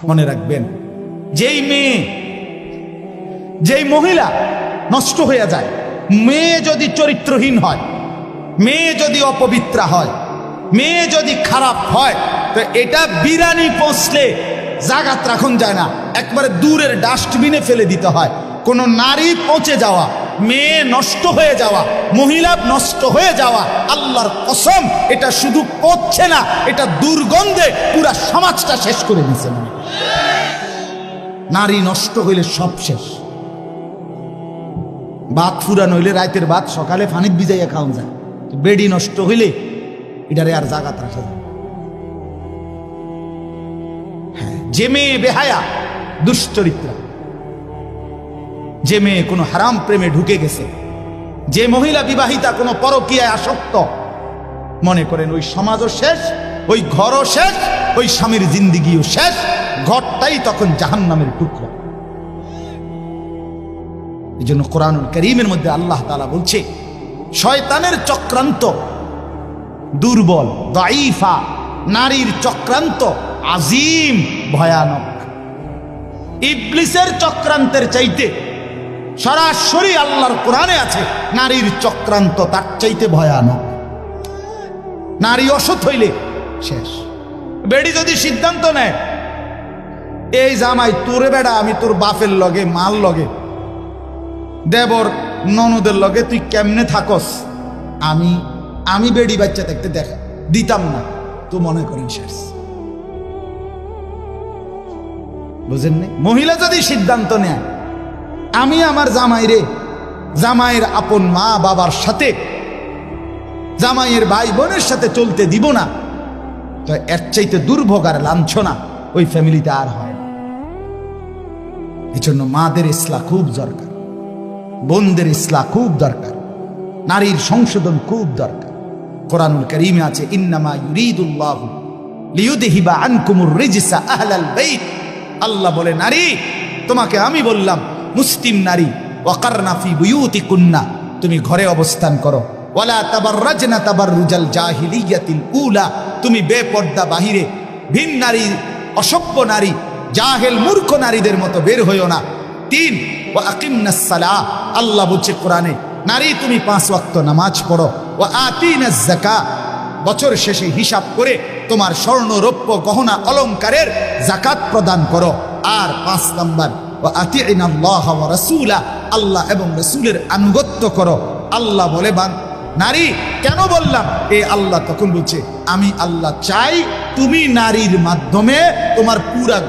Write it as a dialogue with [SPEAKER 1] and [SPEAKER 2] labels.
[SPEAKER 1] মনে রাখবেন, যেই মেয়ে যেই মহিলা নষ্ট হয়ে যায়, মেয়ে যদি চরিত্রহীন হয়, মেয়ে যদি অপবিত্রা হয়, মেয়ে যদি খারাপ হয়, তো এটা বিরানি পৌঁছলে জাগাত রাখন যায় না, একবারে দূরের ডাস্টবিনে ফেলে দিতে হয়। কোন নারী পচে যাওয়া, মেয়ে নষ্ট হয়ে যাওয়া, মহিলা নষ্ট হয়ে যাওয়া, আল্লাহর কসম এটা শুধু পচছে না, এটা দুর্গন্ধে পুরা সমাজটা শেষ করে দিচ্ছে। নারী নষ্ট হইলে সব শেষ। ভাত ফুরান হইলে রাতের ভাত সকালে পানিত ভিজাইয়া খাওয়া যায়, বেডি নষ্ট হইলে এটারে আর জাগাত রাখা যায়। হ্যাঁ, যে মেয়ে বেহায়া দুশ্চরিত্রা, যে মেয়ে কোনো হারাম প্রেমে ঢুকে গেছে, যে মহিলা বিবাহিতা কোনো পরকীয়ায় আসক্ত, মনে করেন ওই সমাজও শেষ, ওই ঘরও শেষ, ওই স্বামীর জিন্দিগিও শেষ, ঘরটাই তখন জাহান্নামের টুকরা। এই জন্য কোরআনুল কারীমের মধ্যে আল্লাহ তাআলা বলছে, শয়তানের চক্রান্ত দুর্বল, দাঈফা, নারীর চক্রান্ত আজিম, ভয়ানক। ইবলিসের চক্রান্তের চাইতে সরাসরি আল্লাহর কোরআনে আছে, নারীর চক্রান্ত তার চাইতে ভয়ানক। নারী অসৎ হইলে শেষ। বেডি যদি সিদ্ধান্ত নেয়, এই জামাই তোরে বেড়া আমি তোর বাপের লগে, মাল লগে, দেবর ননদের লগে তুই কেমনে থাকস, আমি বেডি বাচ্চা দেখতে দেখা দিতাম না, তো মনে করেন শেষ। বুঝেন না? মহিলা যদি সিদ্ধান্ত নেয়, আমি আমার জামাইরে জামাইয়ের আপন মা বাবার সাথে, জামাইয়ের ভাই বোনের সাথে চলতে দিব না, তো এর চাইতে দুর্ভোগ আর লাঞ্ছনা ওই ফ্যামিলিতে আর হয় না। এই জন্য মাদের ইসলাহ খুব দরকার, বোনদের ইসলাহ খুব দরকার, নারীর সংশোধন খুব দরকার। কোরআনুল কারীমে আছে, ইন্নামা ইউরিদুল্লাহু লিইউযহিবা আনকুমুর রিজসা আহলাল বাইত। আল্লাহ বলে, নারী তোমাকে আমি বললাম, মুসলিম নারী, ওয়াকারনা ফি বুয়ুতিকুন্না, তুমি ঘরে অবস্থান করো, ওয়ালা তাবাররাজনা তাবাররুজাল জাহিলিয়াতিল উলা, তুমি বেপর্দা বাহিরে ভিন নারী, অসভ্য নারী, জাহেল মূর্খ নারীদের মতো বের হইও না। 3, ওয়া আকিমনাস সালাহ, আল্লাহ বলছে কোরআনে, নারী তুমি 5 ওয়াক্ত নামাজ পড়ো, ওয়া আতিনাজ যাকাত, বছর শেষে হিসাব করে তোমার স্বর্ণ রৌপ্য গহনা অলংকারের যাকাত প্রদান করো। আর 5 নাম্বার, ওয়া আতিনাল্লাহ ওয়া রাসূলা, আল্লাহ এবং রাসূলের আনুগত্য করো। আল্লাহ বলে, নারী কেন বললাম? এ আল্লাহ তখন বলছে, আমি আল্লাহ চাই তুমি নারীর মাধ্যমে তোমার পুরা